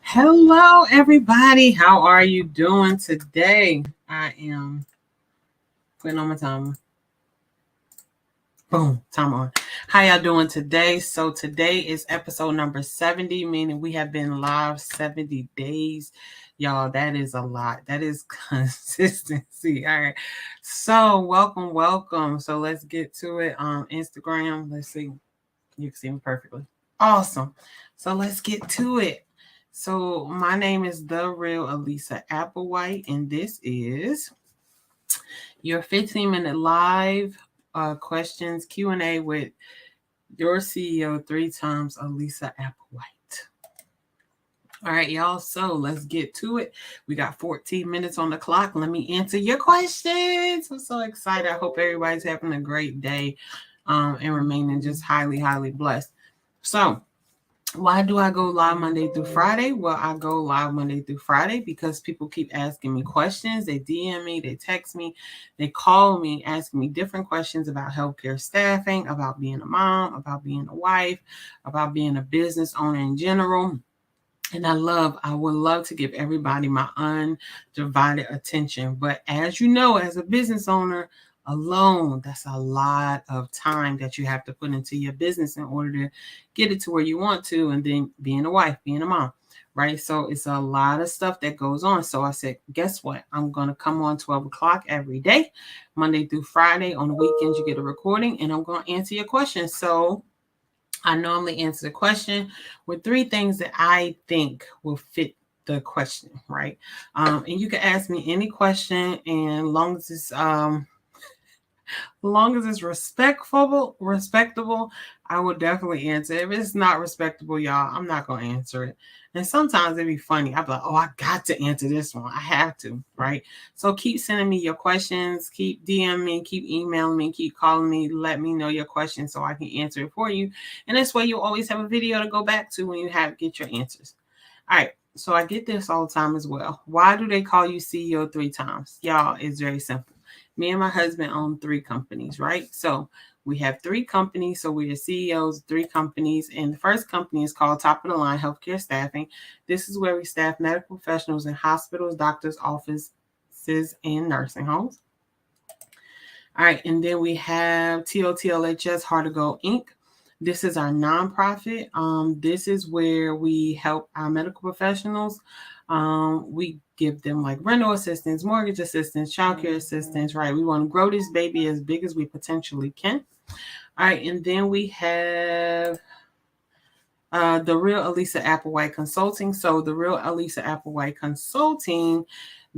Hello, everybody. How are you doing today? I am putting on my timer. Boom, timer on. How y'all doing today? So today is episode number 70, meaning we have been live 70 days. Y'all, that is a lot. That is consistency. All right. So welcome. So let's get to it on Instagram. Let's see. You can see me perfectly. Awesome. So let's get to it. So my name is The Real Elisa Applewhite, and this is your 15-minute live questions Q&A with your CEO 3 times, Elisa Applewhite. All right, y'all. So let's get to it. We got 14 minutes on the clock. Let me answer your questions. I'm so excited. I hope everybody's having a great day and remaining just highly blessed. So why do I go live Monday through Friday? Well, I go live Monday through Friday because people keep asking me questions. They DM me, they text me, they call me, asking me different questions about healthcare staffing, about being a mom, about being a wife, about being a business owner in general. And I would love to give everybody my undivided attention. But as you know, as a business owner alone, that's a lot of time that you have to put into your business in order to get it to where you want to. And then being a wife, being a mom, right? So it's a lot of stuff that goes on. So I said, guess what? I'm going to come on 12 o'clock every day, Monday through Friday. On the weekends, you get a recording and I'm going to answer your questions. So I normally answer the question with 3 things that I think will fit the question, right? And you can ask me any question, and long as it's respectable, I will definitely answer. If it's not respectable, y'all, I'm not gonna answer it. And sometimes it'd be funny. I'd be like, oh, I got to answer this one. I have to, right? So keep sending me your questions, keep DMing me, keep emailing me, keep calling me, let me know your questions so I can answer it for you. And this way you always have a video to go back to when you get your answers. All right. So I get this all the time as well. Why do they call you CEO 3 times? Y'all, it's very simple. Me and my husband own 3 companies, right? So we have 3 companies. So we are CEOs of 3 companies. And the first company is called Top of the Line Healthcare Staffing. This is where we staff medical professionals in hospitals, doctors' offices, and nursing homes. All right. And then we have TOTLHS Heart to Go Inc. This is our nonprofit. This is where we help our medical professionals. We give them like rental assistance, mortgage assistance, childcare assistance, right? We want to grow this baby as big as we potentially can. All right, and then we have the Real Elisa Applewhite Consulting. So the Real Elisa Applewhite Consulting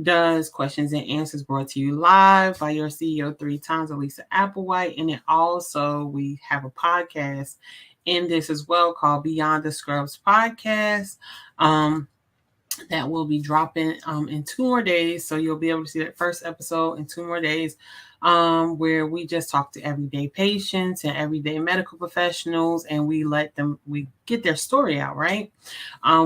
does questions and answers brought to you live by your CEO 3 times, Elisa Applewhite. And then also we have a podcast in this as well called Beyond the Scrubs Podcast. That will be dropping in 2 more days. So you'll be able to see that first episode in 2 more days, where we just talk to everyday patients and everyday medical professionals, and we get their story out, right?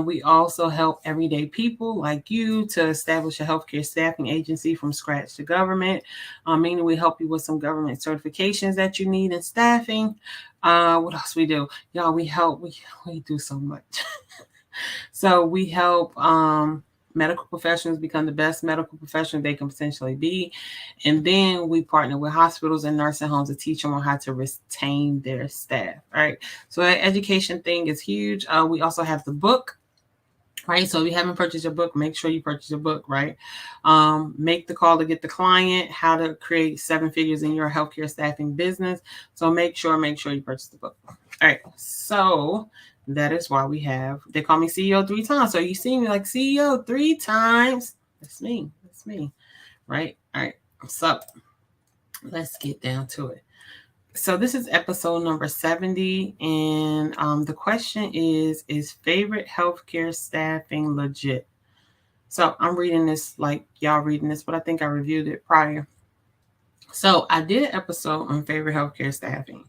We also help everyday people like you to establish a healthcare staffing agency from scratch to government, meaning we help you with some government certifications that you need in staffing. What else we do? Y'all, we do so much. So we help medical professionals become the best medical professional they can potentially be. And then we partner with hospitals and nursing homes to teach them on how to retain their staff, right? So that education thing is huge. We also have the book. Right. So if you haven't purchased your book, make sure you purchase your book, right? Make the call to get the client, how to create 7 figures in your healthcare staffing business. So make sure you purchase the book. All right. So that is why they call me CEO 3 times. So you see me like CEO 3 times. That's me. Right. All right. So let's get down to it. So this is episode number 70. And the question is favorite healthcare staffing legit? So I'm reading this like y'all reading this, but I think I reviewed it prior. So I did an episode on favorite healthcare staffing.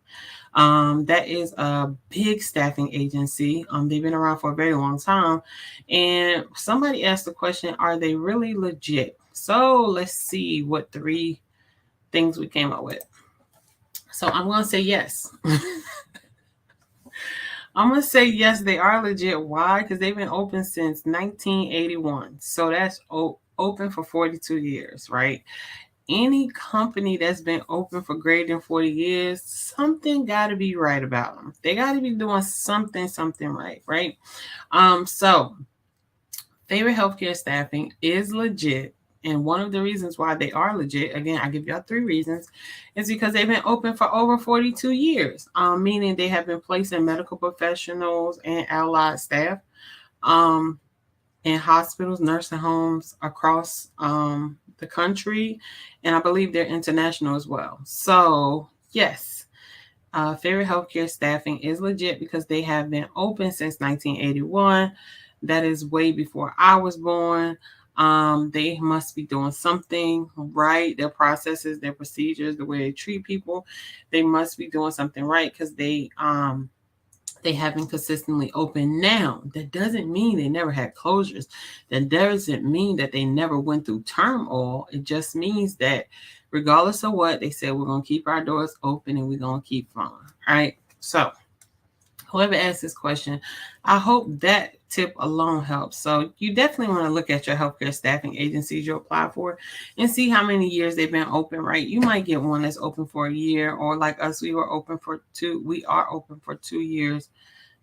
That is a big staffing agency. They've been around for a very long time. And somebody asked the question, are they really legit? So let's see what 3 things we came up with. So I'm going to say yes. I'm going to say yes, they are legit. Why? Because they've been open since 1981. So that's open for 42 years, right? Any company that's been open for greater than 40 years, something got to be right about them. They got to be doing something right, right? So favorite healthcare staffing is legit. And one of the reasons why they are legit, again, I give y'all 3 reasons, is because they've been open for over 42 years, meaning they have been placing medical professionals and allied staff um, in hospitals, nursing homes across the country. And I believe they're international as well. So, yes, favorite healthcare staffing is legit because they have been open since 1981. That is way before I was born. They must be doing something right. Their processes, their procedures, the way they treat people, they must be doing something right because they have been consistently open. Now, that doesn't mean they never had closures. That doesn't mean that they never went through turmoil. It just means that regardless of what, they said we're going to keep our doors open and we're going to keep flowing. All right. So whoever asked this question, I hope that tip alone helps. So you definitely want to look at your healthcare staffing agencies you apply for and see how many years they've been open, right? You might get one that's open for a year, or like us, we are open for 2 years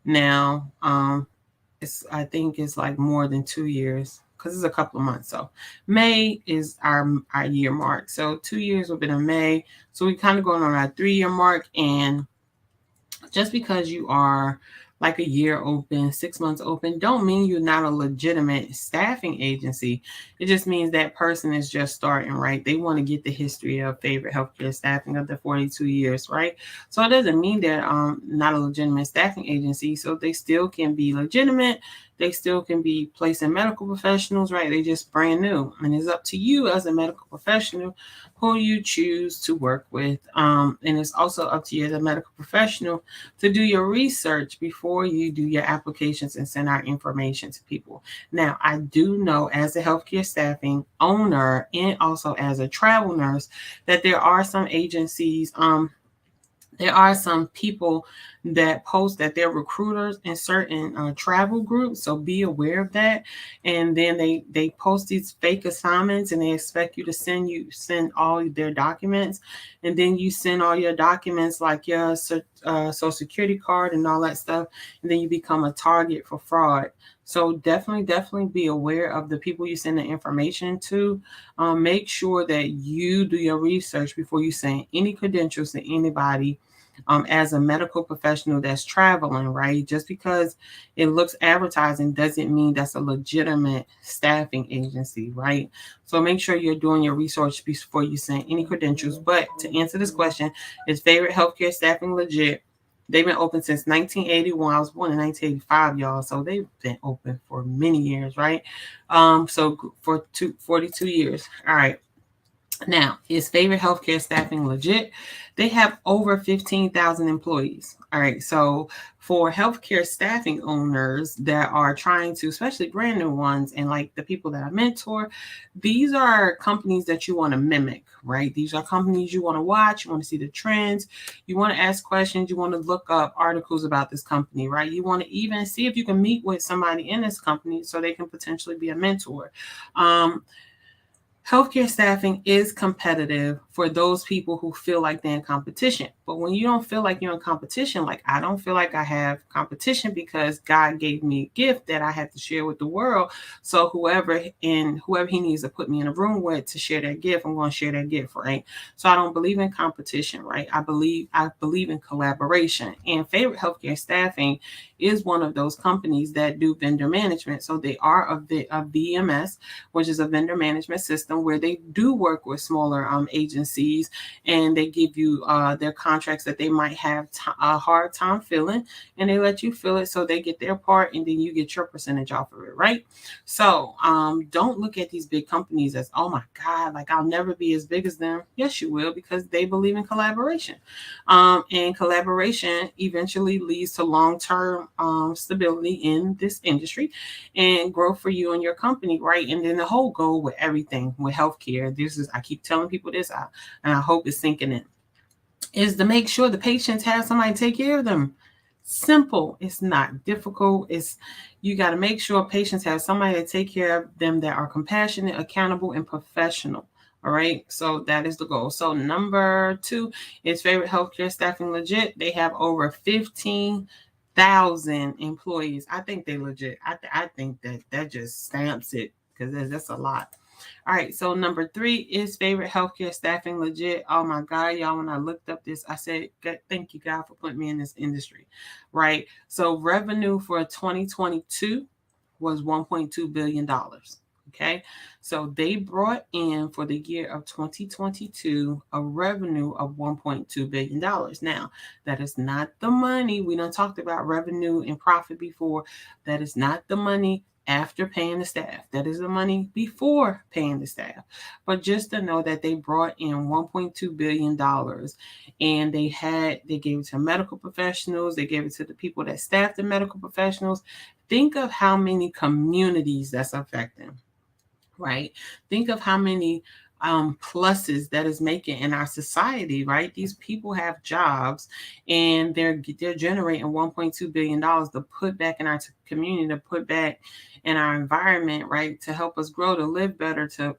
now. I think it's like more than 2 years because it's a couple of months. So May is our year mark. So 2 years will be in May. So we kind of going on our 3-year mark. And just because you are like a year open, 6 months open, don't mean you're not a legitimate staffing agency. It just means that person is just starting, right? They want to get the history of favorite healthcare staffing of the 42 years, right? So it doesn't mean they're not a legitimate staffing agency. So they still can be legitimate. They still can be placing medical professionals, right? They just brand new. And it's up to you as a medical professional who you choose to work with. And it's also up to you as a medical professional to do your research before you do your applications and send out information to people. Now, I do know as a healthcare staffing owner and also as a travel nurse that there are some agencies, there are some people that post that they're recruiters in certain travel groups. So be aware of that. And then they post these fake assignments and they expect you to send all their documents. And then you send all your documents like your social security card and all that stuff. And then you become a target for fraud. So definitely be aware of the people you send the information to. Make sure that you do your research before you send any credentials to anybody as a medical professional that's traveling, right? Just because it looks advertising doesn't mean that's a legitimate staffing agency, right? So make sure you're doing your research before you send any credentials. But to answer this question, is favorite healthcare staffing legit? They've been open since 1981. I was born in 1985, y'all. So they've been open for many years, right? So for 42 years. All right. Now, is favorite healthcare staffing legit? They have over 15,000 employees. All right. So for healthcare staffing owners that are trying to, especially brand new ones, and like the people that I mentor, these are companies that you want to mimic, right? These are companies you want to watch. You want to see the trends. You want to ask questions. You want to look up articles about this company, right? You want to even see if you can meet with somebody in this company so they can potentially be a mentor. Healthcare staffing is competitive for those people who feel like they're in competition. But when you don't feel like you're in competition, like I don't feel like I have competition because God gave me a gift that I have to share with the world. So whoever he needs to put me in a room with to share that gift, I'm going to share that gift, right? So I don't believe in competition, right? I believe in collaboration. And favorite healthcare staffing is one of those companies that do vendor management. So they are a VMS, which is a vendor management system where they do work with smaller agencies, and they give you their contracts that they might have a hard time filling, and they let you fill it so they get their part, and then you get your percentage off of it, right? So don't look at these big companies as, oh my God, like I'll never be as big as them. Yes, you will, because they believe in collaboration. And collaboration eventually leads to long-term stability in this industry and growth for you and your company, right? And then the whole goal with everything, with healthcare, I keep telling people this, and I hope it's sinking in, is to make sure the patients have somebody take care of them. Simple. It's not difficult. You got to make sure patients have somebody to take care of them that are compassionate, accountable, and professional. All right. So that is the goal. So number 2 is favorite healthcare staffing legit. They have over 15,000 employees. I think they legit. I think that just stamps it because that's a lot. All right, so number 3 is favorite healthcare staffing legit. Oh my God, y'all, when I looked up this, I said, thank you, God, for putting me in this industry, right? So revenue for 2022 was $1.2 billion. Okay, so they brought in for the year of 2022 a revenue of $1.2 billion. Now, that is not the money. We done talked about revenue and profit before. That is not the money after paying the staff. That is the money before paying the staff. But just to know that they brought in $1.2 billion and they gave it to medical professionals, they gave it to the people that staff the medical professionals. Think of how many communities that's affecting, right? Think of how many pluses that is making in our society, right? These people have jobs and they're generating $1.2 billion to put back in our community, to put back in our environment, right? To help us grow, to live better, to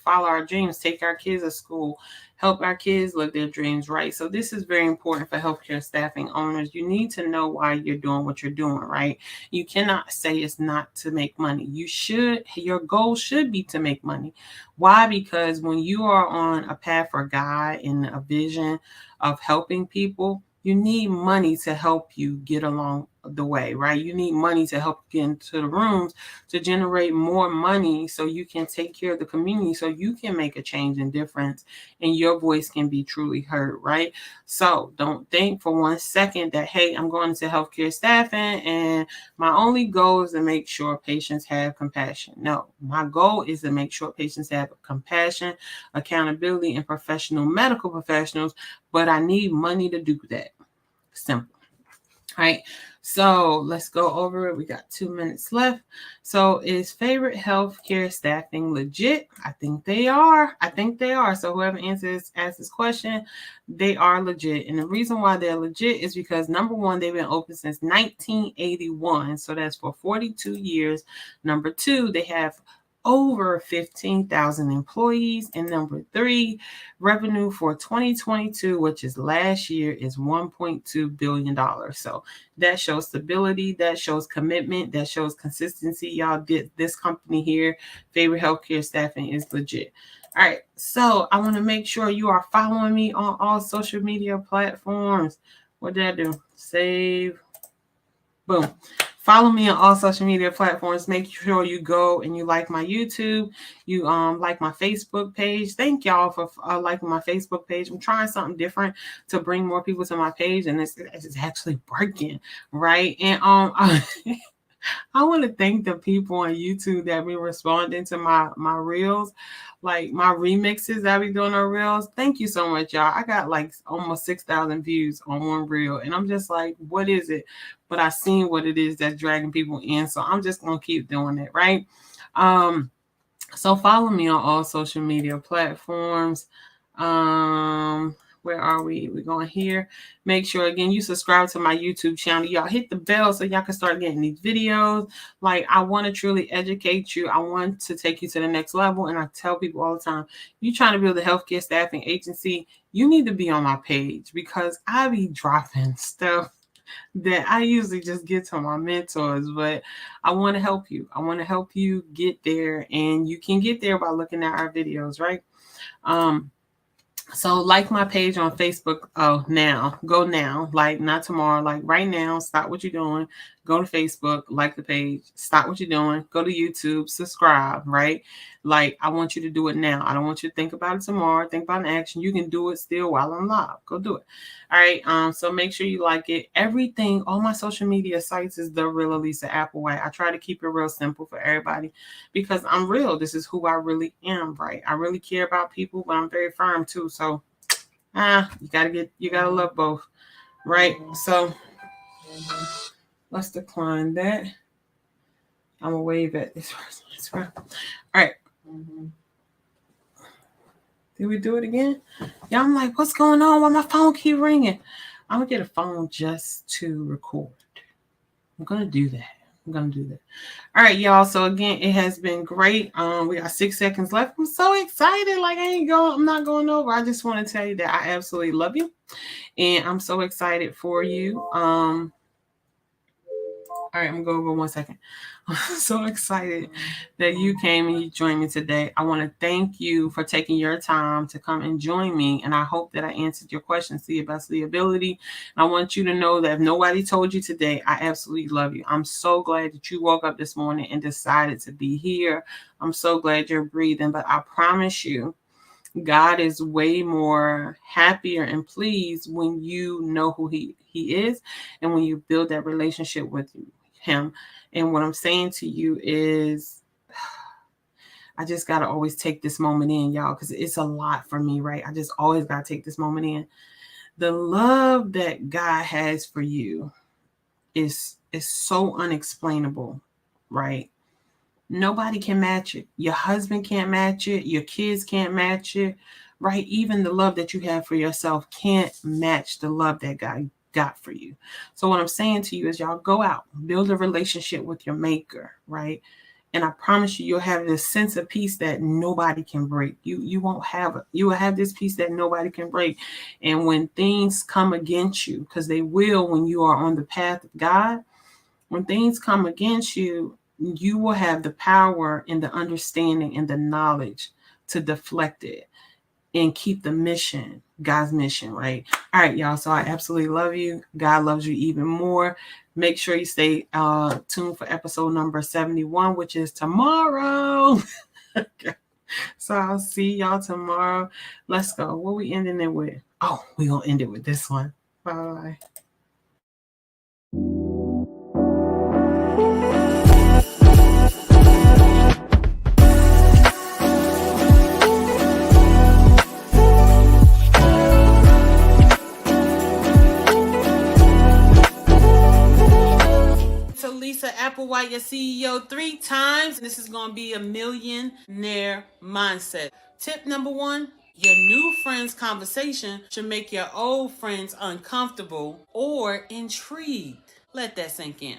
follow our dreams, take our kids to school, help our kids live their dreams, right? So this is very important for healthcare staffing owners. You need to know why you're doing what you're doing, right? You cannot say it's not to make money. Your goal should be to make money. Why? Because when you are on a path for God and a vision of helping people, you need money to help you get along the way, right? You need money to help get into the rooms to generate more money so you can take care of the community, so you can make a change and difference and your voice can be truly heard, right? So don't think for 1 second that, hey, I'm going into healthcare staffing and my only goal is to make sure patients have compassion. No, my goal is to make sure patients have compassion, accountability, and professional medical professionals, but I need money to do that. Simple. All right, so let's go over it. We got 2 minutes left. So is favorite healthcare staffing legit? I think they are. So whoever asks this question, they are legit. And the reason why they're legit is because number 1, they've been open since 1981. So that's for 42 years. Number 2, they have over 15,000 employees. And number 3, revenue for 2022, which is last year, is $1.2 billion. So that shows stability, that shows commitment, that shows consistency. Y'all did this company here, Favorite Healthcare Staffing, is legit. All right, so I want to make sure you are following me on all social media platforms. What did I do? Save. Boom. Follow me on all social media platforms. Make sure you go and you like my YouTube. You like my Facebook page. Thank y'all for liking my Facebook page. I'm trying something different to bring more people to my page, and it's actually working, right? And I want to thank the people on YouTube that be responding to my reels, like my remixes that I be doing on reels. Thank you so much, y'all. I got like almost 6,000 views on one reel, and I'm just like, what is it? But I seen what it is that's dragging people in, so I'm just gonna keep doing it, right? So follow me on all social media platforms. Where are we? We're going here. Make sure, again, you subscribe to my YouTube channel. Y'all hit the bell so y'all can start getting these videos. Like, I want to truly educate you. I want to take you to the next level. And I tell people all the time, you trying to build a healthcare staffing agency, you need to be on my page because I be dropping stuff that I usually just get to my mentors, but I want to help you. I want to help you get there, and you can get there by looking at our videos, right? So like my page on Facebook. Oh, now, go now, like not tomorrow, like right now. Stop what you're doing. Go to Facebook, like the page, stop what you're doing, go to YouTube, subscribe, right? Like, I want you to do it now. I don't want you to think about it tomorrow, think about an action. You can do it still while I'm live. Go do it. All right. So make sure you like it. Everything, all my social media sites is The Real Elisa Applewhite. I try to keep it real simple for everybody because I'm real. This is who I really am, right? I really care about people, but I'm very firm too. So you gotta love both, right? So let's decline that. I'm gonna wave at this person. All right. Did we do it again? Yeah, I'm like, what's going on? Why my phone keep ringing? I'm gonna get a phone just to record. I'm gonna do that. All right, y'all. So again, it has been great. We got 6 seconds left. I'm so excited. Like I'm not going over. I just want to tell you that I absolutely love you. And I'm so excited for you. All right, I'm gonna go over 1 second. I'm so excited that you came and you joined me today. I want to thank you for taking your time to come and join me. And I hope that I answered your questions to your best of the ability. And I want you to know that if nobody told you today, I absolutely love you. I'm so glad that you woke up this morning and decided to be here. I'm so glad you're breathing. But I promise you, God is way more happier and pleased when you know who he is and when you build that relationship with him. And what I'm saying to you is I just got to always take this moment in, y'all, because it's a lot for me, right? I just always got to take this moment in. The love that God has for you is so unexplainable, right? Nobody can match it. Your husband can't match it. Your kids can't match it, right? Even the love that you have for yourself can't match the love that God got for you. So what I'm saying to you is y'all go out, build a relationship with your maker, right? And I promise you, you'll have this sense of peace that nobody can break. You won't have it. You will have this peace that nobody can break. And when things come against you, because they will when you are on the path of God, when things come against you, you will have the power and the understanding and the knowledge to deflect it and keep the mission, God's mission, right? All right, y'all. So I absolutely love you. God loves you even more. Make sure you stay tuned for episode number 71, which is tomorrow. Okay. So I'll see y'all tomorrow. Let's go. What we ending it with? Oh, we're going to end it with this one. Bye. Lisa Applewhite, your CEO, 3 times. This is going to be a millionaire mindset. Tip number 1, your new friends' conversation should make your old friends uncomfortable or intrigued. Let that sink in.